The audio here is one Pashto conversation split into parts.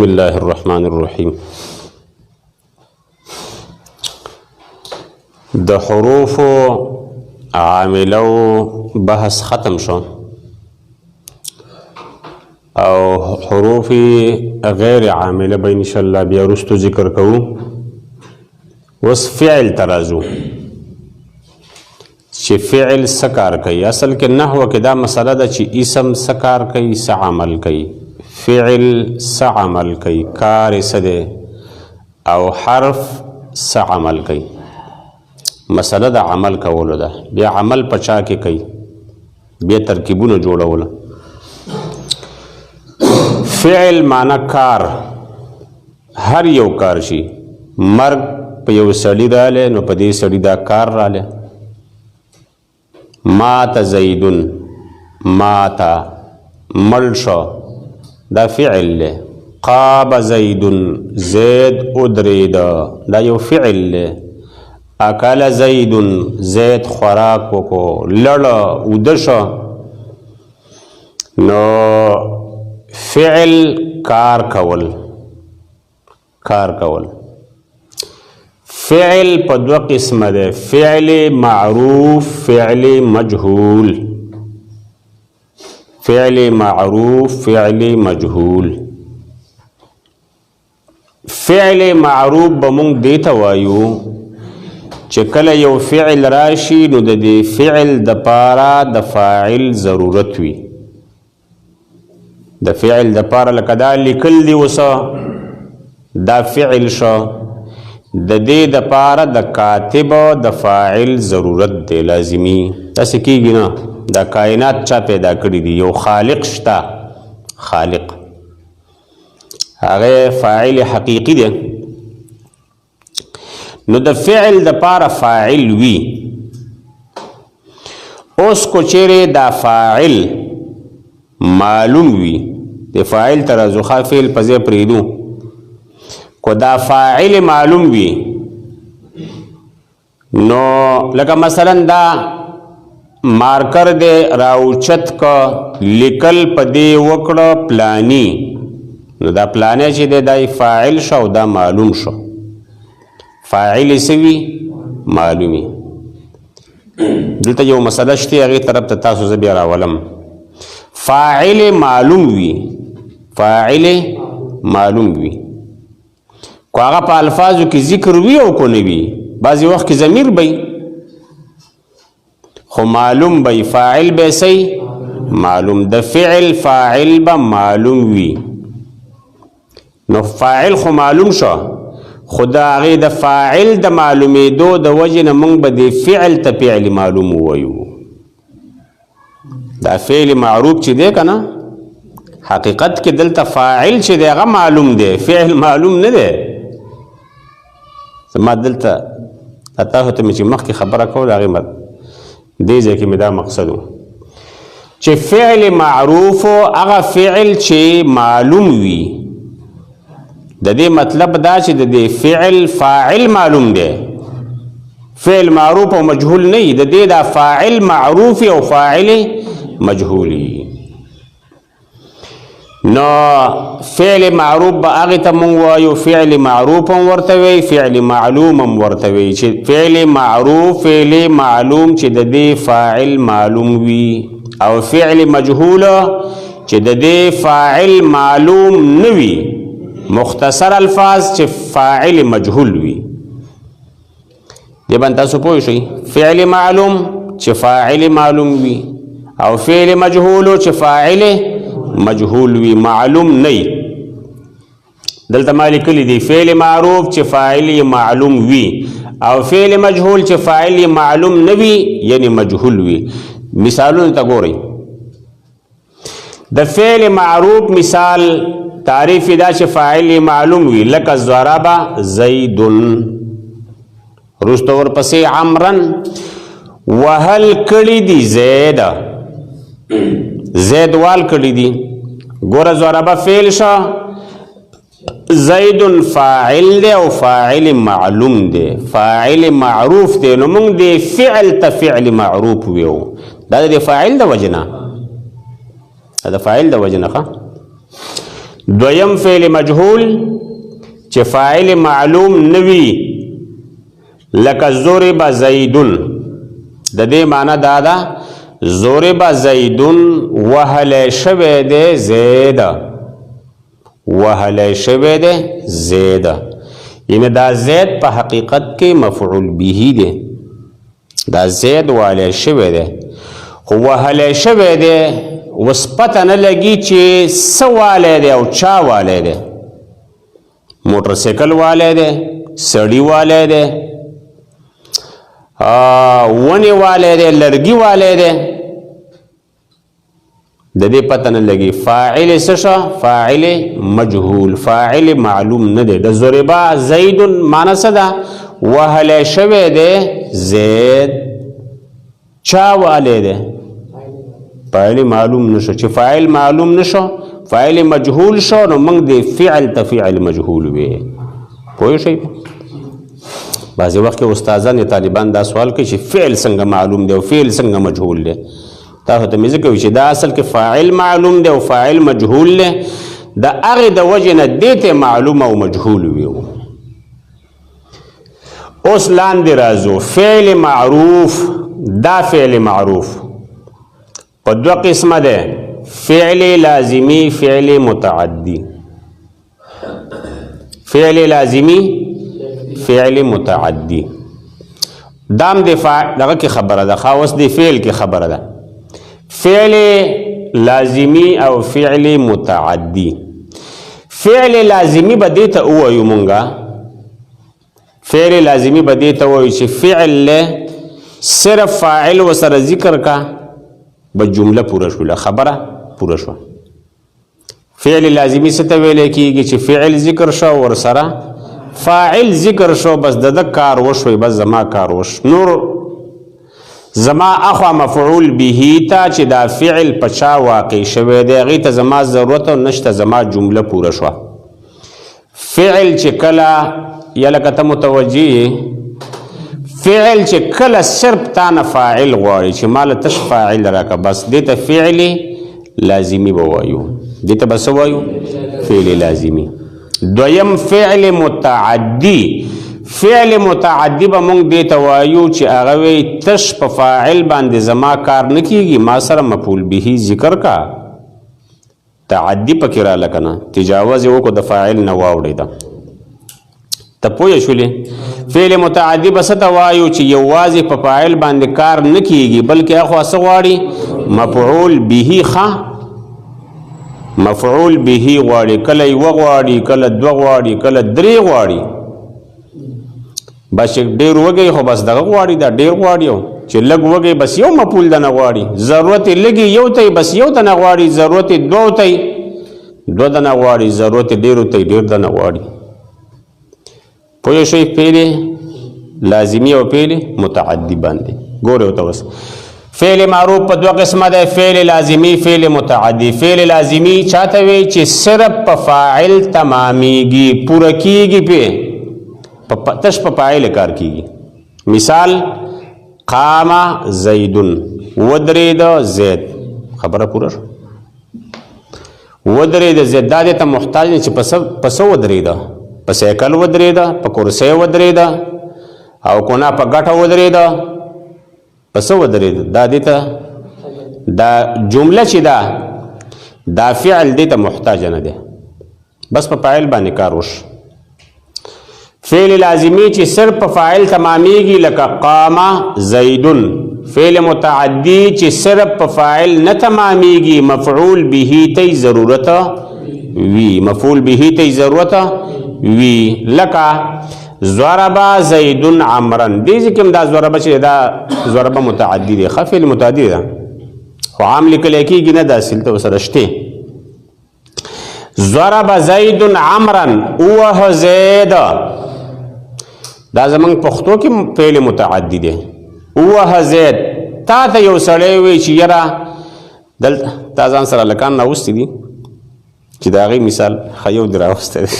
بسم الله الرحمن الرحیم. د حروف عاملو بحث ختم شو او حروف غیر عامله به ان شاء الله بیا وروسته ذکر کوو. وس فعل ترازو چې فعل څه کار کوي. اصل کې نحوه کې دا مسله ده چې اسم څه کار کوي، څه عمل کوي. فعل څه عمل کوي، کار یې څه دی، او حرف څه عمل کوي. مسله د عمل کولو ده. بیا عمل په چا کې کوي، بیا ترکیبونه جوړول. فعل معنا کار، هر یو کار شي. مرګ په یو سړي راغلی نو په دې سړي دا کار راغلی. مات زیدون، ماتا مړ شو، دا فعل دی. قاب زیدون، زید ادرید، دا یو فعل دی. اکل زیدون، زید خوراک وکړو، لړه اوده شو. نو فعل کار کول، کار کول. فعل په دوه قسمه ده، فعل معروف، فعل مجهول. فعل معروف، فعل مجهول. فعل معروف به مونږ دې ته وایو چې کله یو فعل راشي نو د دې فعل د پاره د فاعل ضرورت وي. د فعل د پاره لکه دا لیکل دی وسه، دا فعل شو. د دې د پاره د کاتب د فاعل ضرورت دی، لازمی. تاسې کېږي نه، دا کائنات چا پیدا کړي دي؟ یو خالق شته، خالق. هغه فاعل حقیقي دی. نو د فعل د پاره فاعل وي. اوس کو چیرې دا فاعل معلوم وي، د فاعل ترازو خا فعل په ځای پرېږدو. کو دا فاعل معلوم وي نو لکه مثلا دا مارکر دے راوچت کا لیکل په دې وکړه پلانی، نو دا پلانی چې دی دا فاعل شو، دا معلوم شو. فاعل سوي معلومي. دلته یو مسله شته، هغې طرف ته تاسو زه بیا راولم. فاعل معلوم وي، فاعل معلوم وي. کو هغه په الفاظو کې ذکر وي او کو نه وي، بعضې وخت کې ضمیر بی خو معلوم بی. فاعل به سی معلوم، د فعل فاعل به معلوم وي. نو فاعل خو معلوم شو، خو د هغې د فاعل د معلومېدو د وجې نه موږ به د فعل ته فعل معلوم ووایو. دا فعل معروف چې دی که نه، حقیقت کې دلته فاعل چې دی هغه معلوم دی، فعل معلوم نه دی. ما دلته تاسو ته مې چې مخکې خبره کوله هغې دې ځای کې مې دا مقصد و چې فعل معروف هغه فعل چې معلوم وي. د دې مطلب دا چې د دې فعل فاعل معلوم دی. فعل معروف او مجهول نه وي، د دې دا فاعل معروف او فاعل مجهولی. نو فعل معروف به هغې ته مونږ وایو فعل معروف هم ورته وی، فعل معلوم هم ورته وی. چې فعل معروف فعل معلوم چې د دې فاعل معلوم وي، او فعل مجهول چې د دې فاعل معلوم نه وي. مختصر الفاظ چې فاعل مجهول وي. دې باندې تاسو پوه شئ. فعل معلوم چې فاعل معلوم وي، او فعل مجهول چې فاعل مجهول وي، معلوم نه. دلته ما لیکلي دي فعل معروف چې فاعل معلوم وي، او فعل مجهول چې فاعل معلوم نه وي، یعنی مجهول وي. مثالونه ته ګورئ. د فعل معروف مثال تعریف دا چې فاعل معلوم وي، لکه ضرب زیدن، وروسته ورپسې عمرن، وهل کړي دي زید، زید وال کړي دي. ګوره ضرب فعل شو، زید فاعل دی او فاعل معلوم دی، فاعل معروف دی. نو موږ د فعل ته فعل معروف ویو. دا د فاعل د وجه نه، دا د فاعل د وجه نه. دویم فعل مجهول چې فاعل معلوم نوي لکه ضرب زیدن د دې معنی دا ده ضرب زیدن وهلی شوی دی زید وهلی شوی دی زید یعنی دا زید په حقیقت کې مفعول به دی دا زید وهلی شوی دی خو وهلی شوی دی اوس پته نه لګي چې څه والی دی او چا والی دی موټر سایکل والی دی سړي والی دی ونې والی دی لرګي والی دی د دې پته نه لګي فاعل څه شو فاعل مجهول فاعل معلوم نه دی د ضربا زید معنی څه ده وهلی شوی دی زید چا والی دی فاعل معلوم نشو چې فاعل معلوم نشو فاعل مجهول شو نو موږ د فعل ته فعل مجهول وي پوه شئ بعضې وخت کې استادان یا طالبان دا سوال کوي چې فعل څنګه معلوم دی او فعل څنګه مجهول دی تاسو ته مې ځکه وایي چې دا اصل کې فاعل معلوم دی او فاعل مجهول دی د هغې د وجې نه دې ته معلوم او مجهول وي اوس لاندې راځو فعل معروف دا فعل معروف په دوه قسمه ده فعل لازمی فعل متعدی فعل لازمی فعل متعدی دام دفاع دغه کې خبره ده خاص دی فعل کې خبره ده فعل لازمی او فعل متعدی فعل لازمی به دې ته ووایو مونږه فعل لازمی به دې ته ووایو چې فعل له صرف فاعل وسره ذکر کا به جمله پوره شوله خبره پوره شو فعل لازمی څه ته ویل کېږي چې فعل ذکر شو ورسره فاعل ذکر شو بس د کار وشوي بس زما کار وش نور زما اخوا مفعول به تا چې دا فعل پچا واقع شوی دی هغې ته زما ضرورت نشته زما جمله پوره شوه فعل چې کله یا لکه ته متوجه فعل چې کله صرف تا نه فاعل غواړي چې ماله تش فاعل راکه بس دې ته فعل لازمی به وایو دې ته به څه وایو فعل لازمی دویم فعل متعدی فعل متعدی به مونږ دې ته وایو چې هغه وی تش په فاعل باندې زما کار نه کیږي ما سره مفعول به ذکر کا تعدی پکې راله که نه تجاوز یې وکړو د فاعل نه واوړېده ته پوه شولې فعل متعدی به څه ته وایو چې یوازې په فاعل باندې کار نه کیږي بلکې اخوا څه غواړي مفعول به مفعول به غواړي کله یوه غواړي کله دوه غواړي کله درې غواړي بس ډېر وږی خو بس دغه غواړي دا ډېر غواړي چې لږ وږی بس یو مفعول د نه غواړي ضرورت یې لږې یو ته بس یو ته نه غواړي ضرورت یې دوو ته دوه د نه غواړي ضرورت یې ډېرو ته ډېر د نه غواړي پوه شئ فعل لازمی او فعل متعدی باندې ګورئ ورته اوس فعل معروف په دوه قسمه دی فعل لازمی فعل متعدی فعل لازمی چاته وی چې صرف په فاعل تمامیږي پوره کیږي په تش په فاعل کار کیږي مثال قام زیدن ودرید زید خبره پوره شو ودرید زید دا دې ته محتاج نه چې په څه ودریده په سایکل ودریده په کرسۍ ودریده او کونه په ګټه ودریده په څه ودریده دا دې ته دا جمله چې دا فعل دې ته محتاج نه دی بس په فاعل باندې کار وش فعل لازمی چې صرف په فاعل تمامیږي لکه قام زیدن فعل متعدی چې صرف په فاعل نه تمامیږي مفعول به ته ضرورت وی مفعول به ته ضرورت وی لکه ضرب زید عمرا دې ځکه دا ضرب چې دا ضرب متعدی دی فعل متعدی ده خو عام لیکل کېږي نه دا اصل ته سره شته ضرب زید عمرا اوه زید دا زمونږ پښتو کې فعل متعدی دی اوه زید تا ته یو سړی وی چې یاره دلته تا ځان سره هلکان راوستي دي چې د هغې مثال ښه یو دې راوستی دی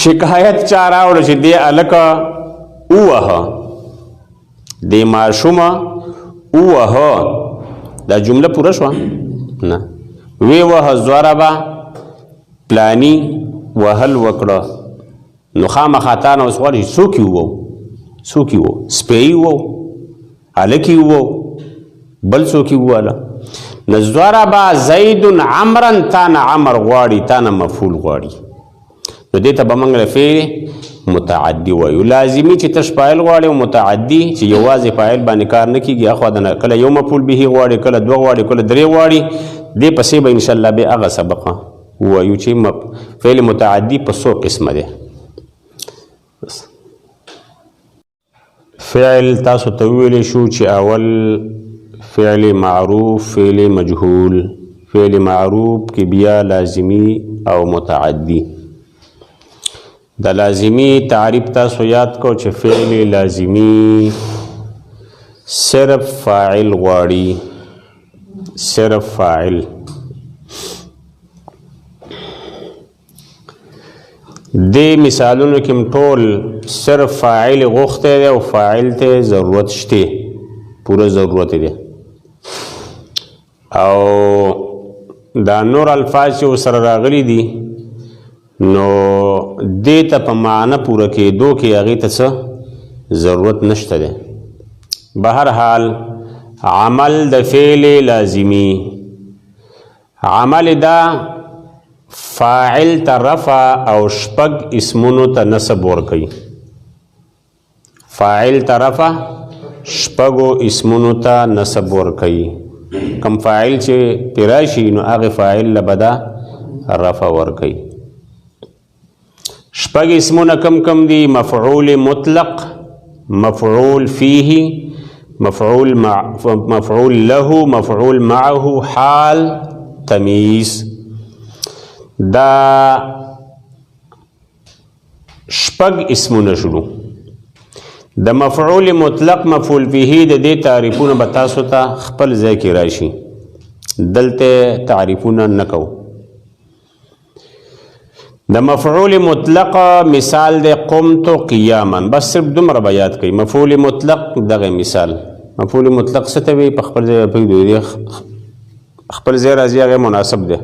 شکایت چا راوړه چې دې هلکه ووهه دې ماشومه ووهه دا جمله پوره شوه نه وی وهه ضربه پلانی وهل وکړه نو خامخا تا نه اوس غواړي څوک یې وو سپی وو هلک یې وو بل څوک یې وواله نو ضربا زید عمرا تا نه عمر غواړي تا نه مفعول غواړي نو دې ته به موږ فعل متعدي وایو لازمي چې تش فاعل غواړي او متعدي چې یوازې فاعل باندې کار نه کېږي اخوا د کله یو مفعول به غواړي کله دوه غواړي کله درې غواړي دې پسې به انشاءالله بیا هغه سبق وایو چې فعل متعدي په څو قسمه دی فعل تاسو ته ویلی شو چې اول فعل معروف فعل مجهول فعل معروف کې بیا لازمی او متعدی د لازمی تعریف تاسو یاد کو چې فعل لازمی صرف فاعل غواړي صرف فاعل دې مثالونو کې ټول صرف فاعل غوښته دی او فاعل ته ضرورت شته پوره ضرورت دی او دا نور الفاظ چې سره راغلي دي نو دې ته په معنی پوره کېدو کې هغې ته څه ضرورت نشته دی بهر حال عمل د فعل لازمی عمل دا فاعل ته رفع او شپږ اسمونو ته نسب ورکوي فاعل ته رفع شپږو اسمونو ته نسب ورکوي کم فاعل چې پې راشي نو هغې فاعل له به دا رفع ورکوي شپږ اسمونه کم دي مفعول مطلق مفعول فيه مفعول له مفعول معه حال تمییز دا شپږ اسمونه شروع د مفعول مطلق مفعول به د دې تعریفونه به تاسو ته خپل ځای کې راشي دلته تعریفونه نه کوو د مفعول مطلق مثال د قمت قیاما بس صرف دومره به یاد کړئ مفعول مطلق دغه مثال مفعول مطلق څه ته وایي په خپل ځای پرېږدو خپل ځای راځي هغه مناسب دی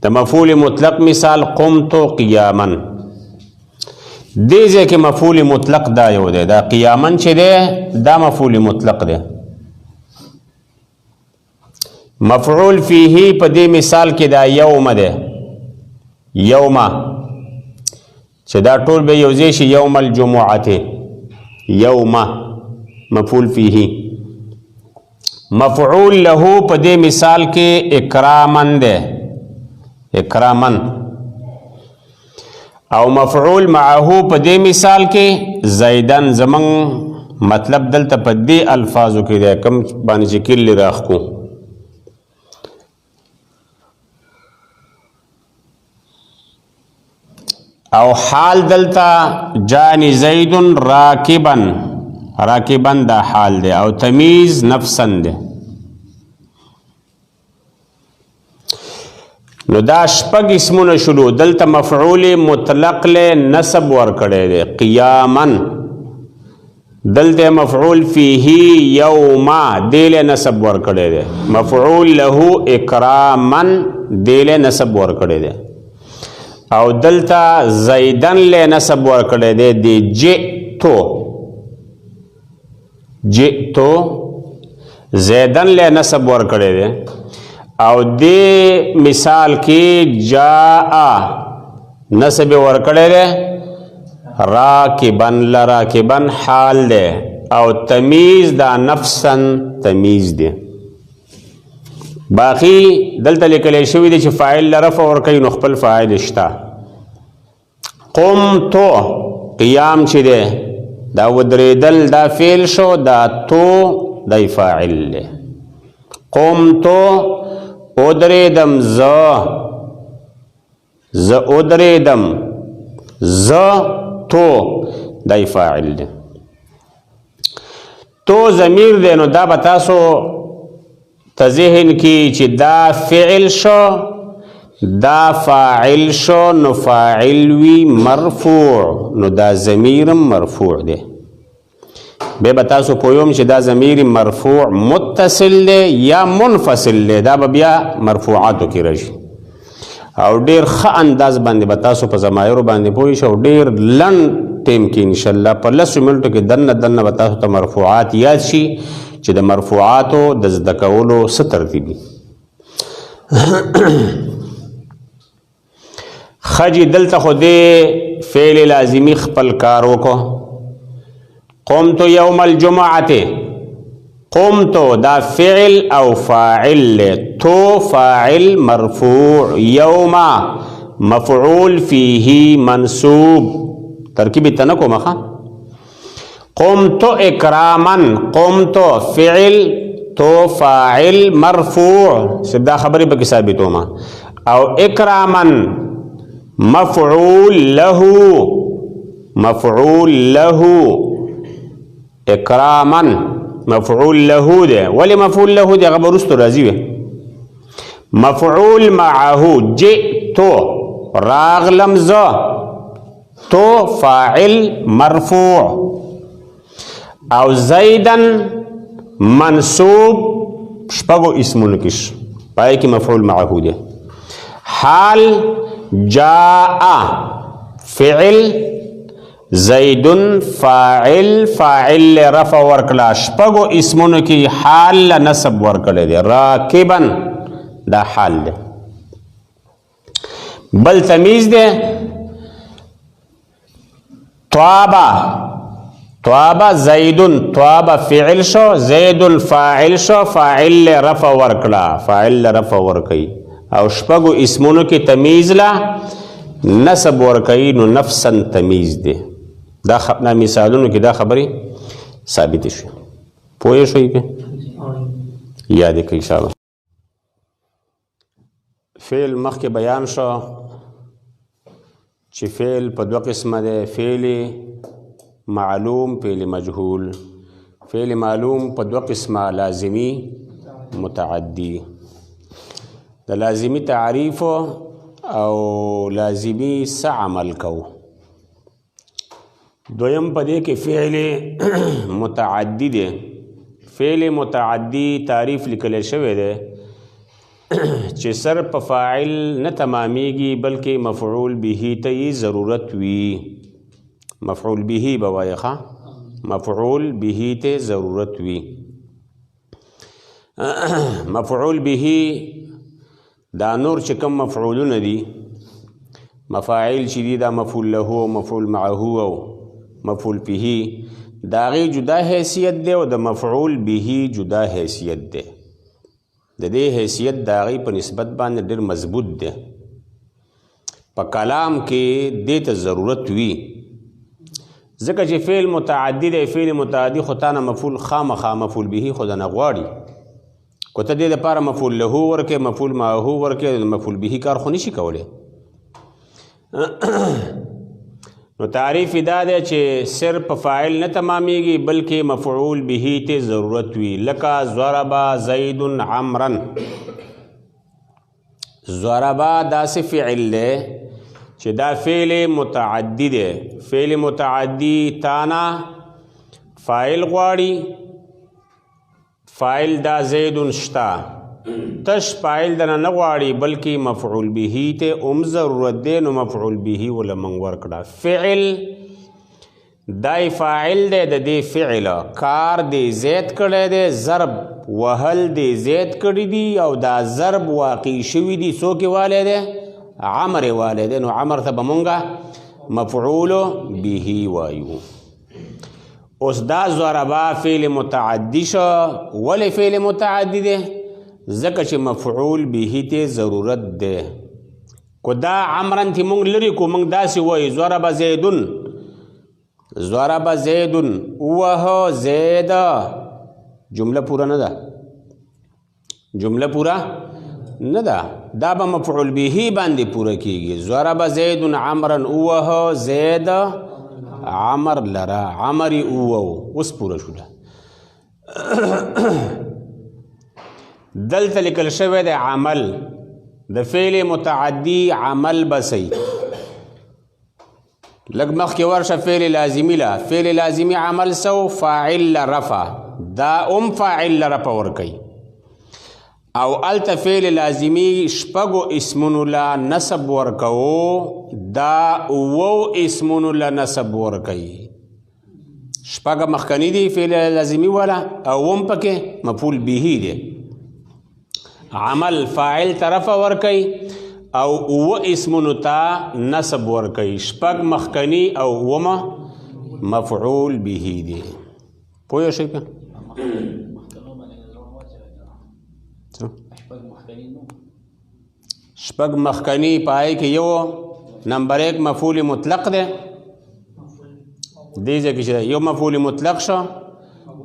د مفعول مطلق مثال قمت قیاما دې ځای کې مفعول مطلق دا یو دی دا قیاما چې دی دا مفعول مطلق دی مفعول فيه په دې مثال کې دا یوم دی یوم چې دا ټول به یو ځای شي یوم الجمعه یوم مفعول فيه مفعول له په دې مثال کې اکراما دی اکرامن او مفعول معه په دې مثال کې زیدن زمن مطلب دلته په دې الفاظو کې دی کم باندې چې کلی راخکو او حال دلته جانی زید راکبن راکبن دا حال دی او تمیز نفسن دی نو دا شپږ اسمونه شروع دلته مفعول مطلق له نسب ورکړی دی قیاما دلته مفعول فيه یوم دی له نسب ورکړی دی مفعول له اکراما دی له نسب ورکړی دی او دلته زیدن له نسب ورکړی دی جئتو زیدن له نسب ورکړی دی او دې مثال کې جاء نسب ورکړی دی راکبن لراکبن حال دی او تمیز دا نفسن تمیز دی باقی دلته لیکلی شوي دی چې فاعل لرفع ورکوي نو خپل فاعل شته قمتو قیام چې دی دا ودرېدل دا فعل شو دا تو دی فاعل دی قمتو ادریدم ز ادریدم ز تو دای فاعل دی تو ضمیر دی نو دا به تاسو ته ذهن کې چې دا فعل شو دا فاعل شو نو فاعل وی مرفوع نو دا ضمیر مرفوع دی بیا به تاسو پوهیږم چې دا ضمیر مرفوع متصل دی یا منفصل دی دا به بیا مرفوعاتو کې راشي او ډیر ښه انداز باندې به تاسو په ضمایرو باندې پوه شئ او ډیر لنډ ټیم کې انشاءالله په 10 منټو کې دننه به تاسو ته مرفوعات یاد شي چې د مرفوعاتو د زده کولو څه ترتیب وي. خجی دلته خو دې فعل لازمی خپل کار وکړو. قمت یوم الجمعه، قمت دا فعل او فاعل، تو فاعل مرفوع، یوم مفعول فیه منصوب، ترکیب تنکو مخا. قمت اکراما، قمت فعل تو فاعل مرفوع، سدا خبری پاکی ثابتو ما. او اکراما مفعول له، مفعول له، اکراما مفعول له ده. ولی مفعول له ده غبرستو رازی وی. مفعول معه جئتو راغلم زا، تو فاعل مرفوع. او زیدن منصوب شپگو اسمونو کش پای کی مفعول معه ده. حال جاء فعل، زید فاعل، فاعل رفع ورکلا شپگو اسمونو کی حال نصب ورکلے دے. راکبا دا حال دے. بل تمیز دے طابا، طابا زیدن، طابا فعل شو، زیدن فاعل شو، فاعل رفع ورکلا، فاعل رفع ورکی. او شپگو اسمونو کی تمیز لا نصب ورکی نو نفسا تمیز دے. دا خبنا مثالونو کی دا خبری ثابت شو. پوئے شوئی پہ یاد کئی شاء اللہ. فعل مخ کے بیان شو چی فعل پا دو قسم دے، فعل معلوم، فعل مجهول. فعل معلوم پا دو قسم، لازمی متعدی. دا لازمی تعریف او لازمی سا عمل کو. دویم پدے کہ فعل متعدی دے. فعل متعدی تعریف لکلے شوے دے چی سر پا فاعل نہ تمامیگی بلکہ مفعول بھی تی ضرورت وی. مفعول بھی بوائخا، مفعول بھی تی ضرورت وی. مفعول بھی دا نور چکم مفعولون دی، مفاعل چی دی دا مفعول له و مفعول معه و مفعول به، داغی جدا حیثیت دے و دا مفعول به جدا حیثیت دے. دا دے حیثیت داغی پا نسبت باندې ډیر مضبوط دے. پا کلام کې دیتا ضرورت وی ځکه چې فعل متعدی دے. فعل متعدی خطانا مفعول خامخا مفعول به خدا نغواړي. کو ته دې لپاره مفعول له ورکه، مفعول معه ورکه، مفعول به کار خو نشي کولی. نو تعریف دا دی چې صرف فاعل نه تمامیږي بلکې مفعول به ته ضرورت وي. لکه ضرب زید عمرا، ضرب داسې فعل دی چې دا فعل متعدی دی. فعل متعدی تانا فاعل غواړي، فاعل دا زیدن شتا، تش فاعل دنا نغواړي بلکې مفعول به ته ام ضرورت دی. نو مفعول به ولا من ورکړه. فعل دای فاعل دی، د دې فعل کار دی زید کړی دی، ضرب وهل دی زید کړی دی، او دا ضرب واقع شوی دی څوک والے دی؟ عمر والے دی. نو عمر ته به مونږه مفعول به وایو. اوس دا ضربا فعل متعدی شو. ولی فعل متعدی دی؟ ځکه چې مفعول به ته ضرورت دی. کو دا عمرن تی مونږ لري کو مونږ داسې وایو ضرب زیدن، ضرب زیدن وه زید. جمله پورا نه ده، جمله پورا نه ده. دا به مفعول به باندې پورا کیږي. ضرب زیدن عمرا وه زید عمر لرا، عمری اوو. اوس پورا شوله. دلته لیکل شوی د عمل د فعل متعدی عمل بسی. لږ مخکې ورشه فعل لازمی لا. فعل لازمی عمل سو فاعل رفع، دا ام فاعل رفع ورکی. او الته فعل لازمی شپږو اسمونو لا نسب ورکو دا وو اسمونو لا نسب ورکي شپږ مخکنی دی فعل لازمی والا او وم پکې مفعول به دی عمل فاعل طرف ورکي او وو اسمونو تا نسب ورکي شپږ مخکنی او وما مفعول به دی پوه شئ په شپږ مخکنی پای کې یو نمبر 1 مفعول مطلق ده دې ځکه چې یو مفعول مطلق شو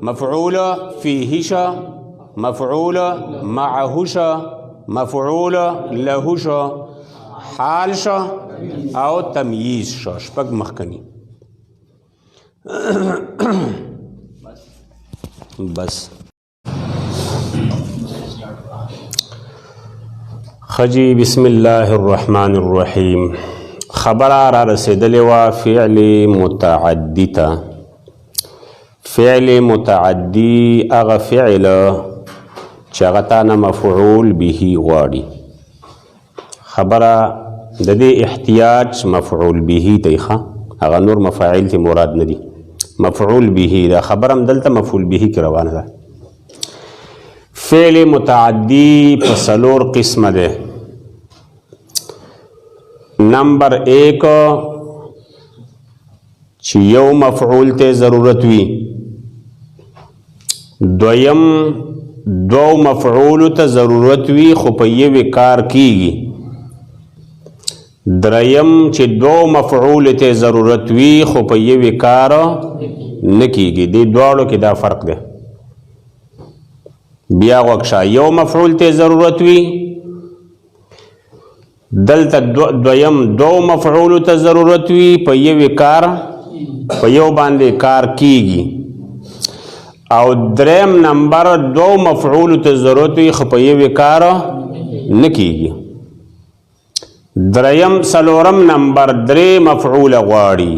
مفعول فيه شو مفعول معه شو مفعول له شو حال شو او تمییز شو شپږ مخکنی بس خجی بسم الله الرحمن الرحیم خبر را رسیدلی وا فعل متعدی تا فعل متعدی اغا فعل چغتانا مفعول به غواړي خبر د دې احتیاج مفعول به تیخه اغا نور مفاعل تی مراد ندی مفعول به دا خبرم دلته مفعول به کی روانه ده فعل متعدی پسلور قسم ده نمبر 1 چې یو مفعول ته ضرورت وي دویم دو مفعول ته ضرورت وي خو په یوه کار کیږي دریم چې دو مفعول ته ضرورت وي خو په یوه کار نه کیږي د دواړو کې دا فرق ده بیا وکشا یو مفعول ته ضرورت وي دلته دویم دو مفعول ته ضرورت وي په یوه کار په یو باندې کار کیږي او دریم نمبر دو مفعول ته ضرورت وي خو په یوه کار نه کیږي دریم سلورم نمبر درې مفعول غواړي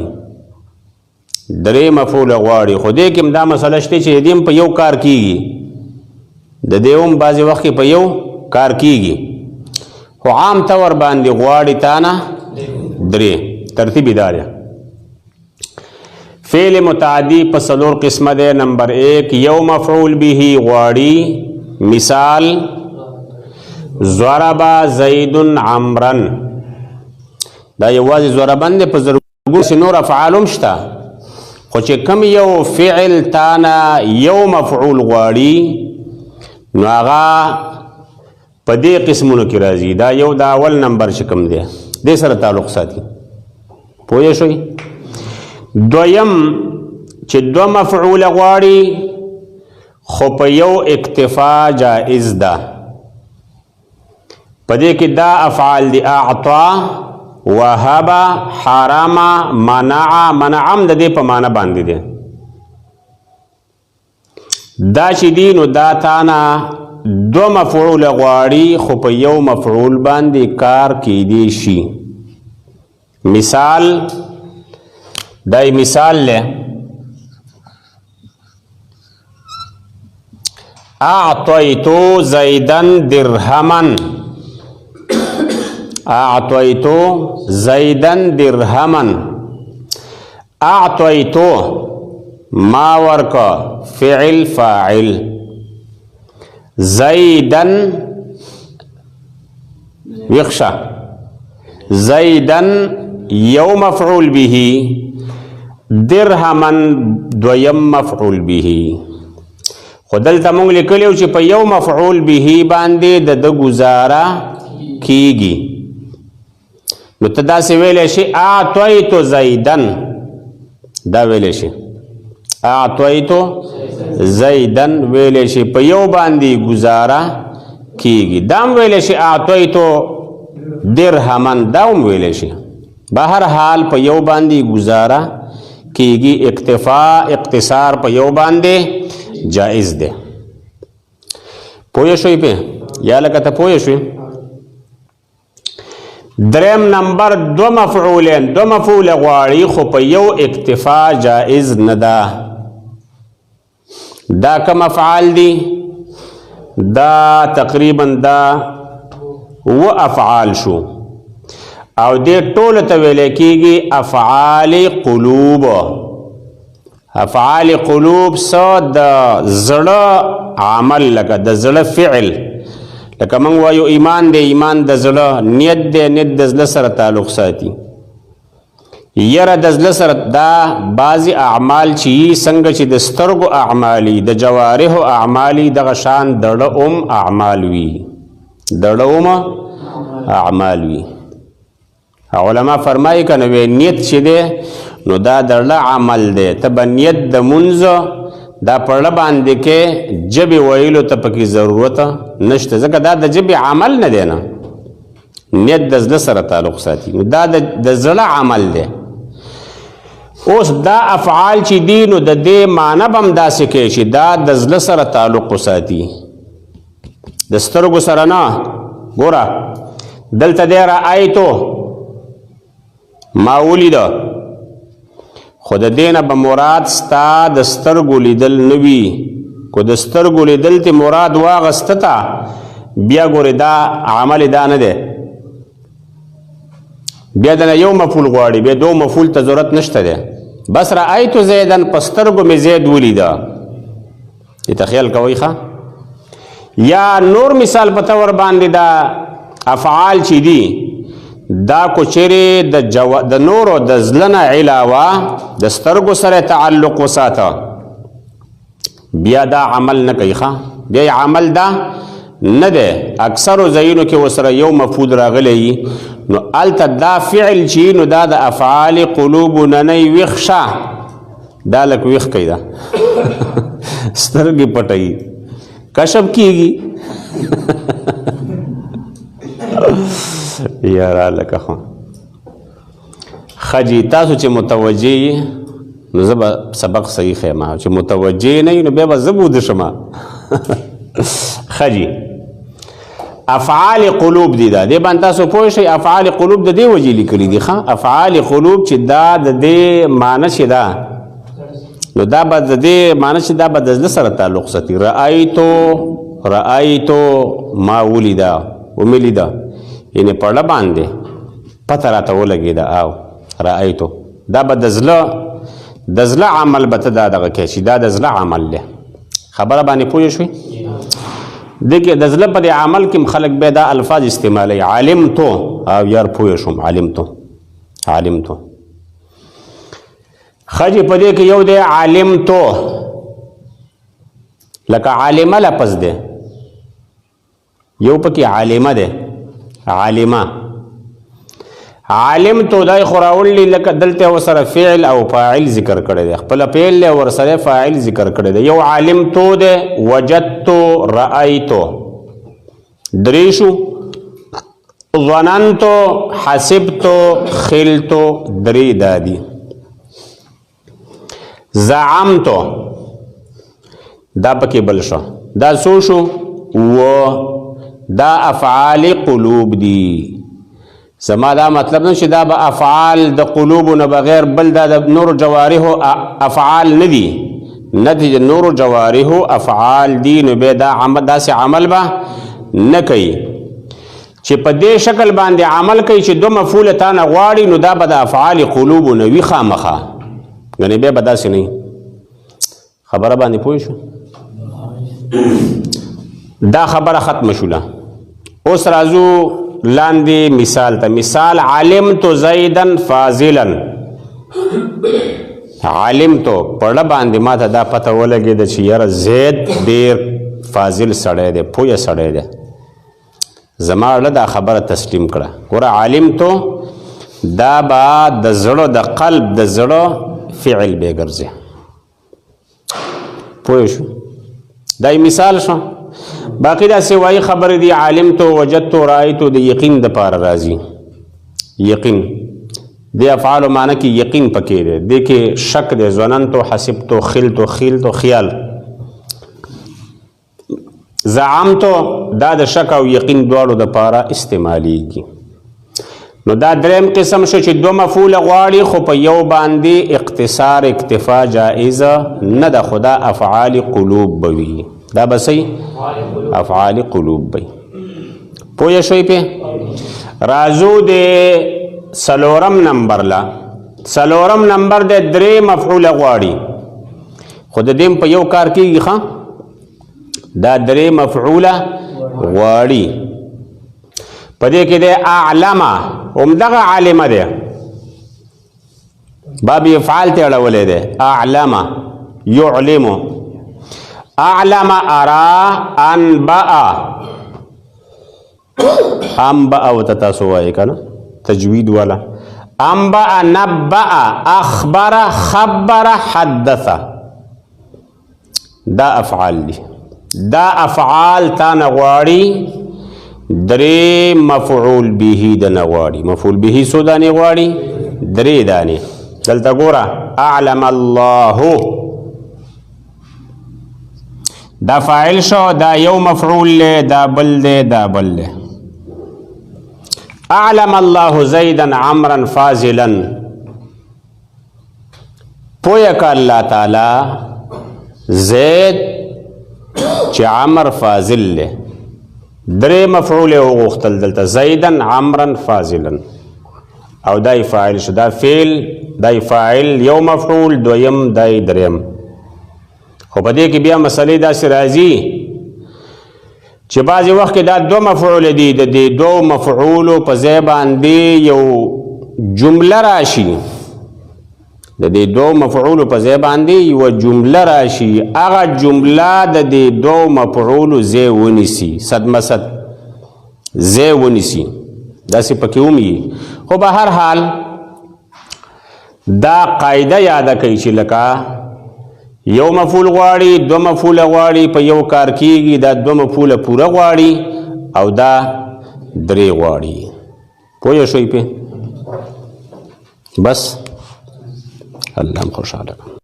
درې مفعول غواړي خو دې کې دا مسله شته چې دیم په یو کار کیږي د دیوم بعضی وخت په یو کار کیږي خو عام طور باندې غواړي تانا درې ترتیب دار فعل متعدی په څلور قسمه ده نمبر 1 یو مفعول به غواړي مثال ضرب زید عمرا دا یوازې ضربن په زرګو نور افعالم شته خو چې کم یو فعل تانا یو مفعول غواړي نو هغه په دې قسمونو کې راځي دا یو دا اول نمبر چې کوم دی دې سره تعلق ساتي پوه شئ دویم چې دو مفعول غواړي خو په یو اکتفا جائز ده په دې کې دا افعال دي اعطا وهب حرام منع منعم د دې په معنا باندې دي دا چې دي نو دا تانا دو مفعول غواړي خو په یو مفعول باندې کار کیدی شي مثال دای مثال له اعطیتو زیدن درهما اعطیتو زیدن درهما اعطیتو ما ورکا فعل فاعل زیدن وخشا زیدن یو مفعول به درهما دویم مفعول به خدلته مونږ لیکلیو چې په یو مفعول به باندې د گزاره کیږي نو تدا سی ویلې شي اعطیتو زیدن دا ویلې شي اعطیتو زیدن ویلې شي په یو باندې گزاره کیږي دام ویلې شي اعطیتو درهمن دام ویلې شي بهر حال په یو باندې گزاره کیږي اکتفا اقتصار په یو باندې جائز ده پوه شئ په یا لکه ته پوه شئ دریم نمبر دو مفعولین دو مفعول غواړي خو په یو اکتفا جائز نه ده دا کوم افعال دي دا تقریبا دا و افعال شو او دې ټول ته ویل کېږي افعال قلوب. افعال قلوب څه د زړه عمل لکه د زړه فعل، لکه موږ وایو ایمان دی، ایمان د زړه، نیت دی، نیت د زړه سره تعلق ساتي. یره د زړه سره دا بعضې اعمال چې څنګه چې د سترګو اعمالي، د جوارحو اعمالي، دغه شان دړه هم اعمال وي، دړه هم اعمال وي. علما فرمایي که نه نیت چې دی نو دا دړه عمل دی. ته به نیت د مونځ دا پړه باندې کې ژبې ویلو ته پکې ضرورت نشته، ځکه دا د ژبې عمل نه دی، نه نیت د زړه سره تعلق ساتي، نو دا د زړه عمل دی. اوس دا افعال چې دي نو د دې معنی به هم داسې کوي چې دا د زړه سره تعلق ساتي، د سترګو سره نه. ګوره دلته دی رأیتو ما ولیده، خو د دې نه به مراد ستا د سترګو لیدل نه وي. کو د سترګو لیدل ته مراد واغسته ته بیا ګورې دا عمل دا نه دی، بیا دنه یو مفعول غواړي، بیا دو مفعول ته ضرورت نشته دی. بس رأیتو زیدن په سترګو مې زید ولیده، دې ته خیال کوئ ښه. یا نور مثال په طور باندې دا افعال چې دي دا کو چیرې د نورو د زړه نه علاوه د سترګو سره تعلق وساته، بیا دا عمل نه کوي ښه، بیا عمل دا نه دی. اکثرو ځایونو کې ورسره یو مفعول راغلی نو هلته دا فعل چې نو دا د افعال قلوب نه نه ویښ شه، دا لږ ویښ کوي، دا سترګې پټوي، کشف کېږي. یاره لکه خو خجی تاسو چې متوجه یې نو زه به سبق صحیح خیم، چې متوجه نه یې نو بیا به زه بوده شم. خجی افعال قلوب دي، دا دې باندې تاسو پوه شئ. افعال قلوب د دې وجې لیکلي دي ښه، افعال قلوب چې دا د دې معنی چې ده نو دا به د دې معنی چې دا به د زړه سره تعلق ساتي. رأیتو ما ولیده ومې لیده، یعنې پړه باندې پته راته ولګېده او رأیتو دا به د زړه عمل به ته دا دغه کوې چې دا د زړه عمل دی. خبره باندې پوه شوې؟ دې کې د زړه په دې عمل کې خلک بیا دا الفاظ استعمالوي، علمتو او یار پوه شوم، علمتو خجې په دې کې یو دی علمتو، لکه عالمه لفظ دی، یو پکې عالمه دی، علمتو دای خو راوړلي لکه دلته ورسره فعل او فاعل ذکر کړی دی، خپله فعل دی ورسره فاعل ذکر کړی دی. یو علمتو دی، وجدتو، رأیتو، درې شو، ظننتو، حسبتو، خلتو، درې دا دي. زعمتو دا پکې بل شو، دا څو شو؟ دا افعال قلوب دي. زما دا مطلب نه چې دا به افعال د قلوب نه بغیر بل دا د نور جوارحو افعال نه دي، نه دي د نور جوارحو افعال دي، نو بیا دا داسې عمل به نه کوي چې په دې شکل باندې عمل کوي چې دو مفعول تا نه غواړي، نو دا به د افعال قلوب نه وي خامخا، ګنې بیا به داسې نه. خبره باندې پوه شو؟ دا خبره ختمه شوله. اوس راځو لاندې مثال ته. مثال علمتو زیدن فاضلا، علمتو پړه باندې ما ته دا پته ولګېده چې یاره زید ډېر فاضل سړی دی، پویه سړی دی، زما اړه دا خبره تسلیم کړه. ګوره علمتو دا به د زړه د قلب د زړه فعل به ګرځي، پوه شو؟ دا مثال شو. باقی دا سوای خبر دی علمتو وجدتو رأیتو د یقین د پاره راځي. یقین د افعال معنی کې یقین پکې دی، د کې شک دی، ظننتو، حسبتو، خلتو، خیال. زعمتو دا د شک او یقین دواړو د پاره استعمالیږي. نو دا دریم قسم شو چې دو مفعول غواړي خو په یو باندې اقتصار اکتفا جائزه نه ده، خدا افعال قلوب بوي. دا بسی افعال قلوب بی پویا شوی پی رازو دے سلورم نمبر لا سلورم نمبر دے درې مفعول غواړي خود دیم په یو کار کیږي ښا دا درې مفعول غواړي پدې کې دے اعلم همدغه عالم دی باب افعال ته اړولې ده اعلم يعلم اعلم ارى انبأ او تتاسوای کنه تجوید والا انبأ نبأ اخبر خبر حدث دا افعال دي دا افعال تا نغواړي درې مفعول به د نغواړي مفعول به سو دا نغواړي درې دانه دلته ګوره اعلم الله دا فاعل شو دا یو مفعول له دا بل له اعلم الله زیدا عمرا فاضلا پویک الله تعالی زید چې عمر فاضل له درې مفعول وغختل دلته زیدا عمرا فاضلا او دای فاعل شو دا فعل دای فاعل یو مفعول دویم دای دریم خو په دې کې بیا مسلې داسې راځي چې بعضې وخت کې دا دو مفعول دي د دې دو مفعولو په ځای باندې یو جمله راشي د دې دو مفعولو په ځای باندې یوه جمله راشي هغه جمله د دې دو مفعولو ځای ونیسي صدمصد ځای ونیسي داسې پکې ومي خو به هر حال دا قاعده یاده کوي چې لکه یو مفعول غواړي دو مفعول غواړي په یو کار کیږي دا دو مفعول پوره غواړي او دا درې غواړي پوه شوي پې بس الله خوشحاله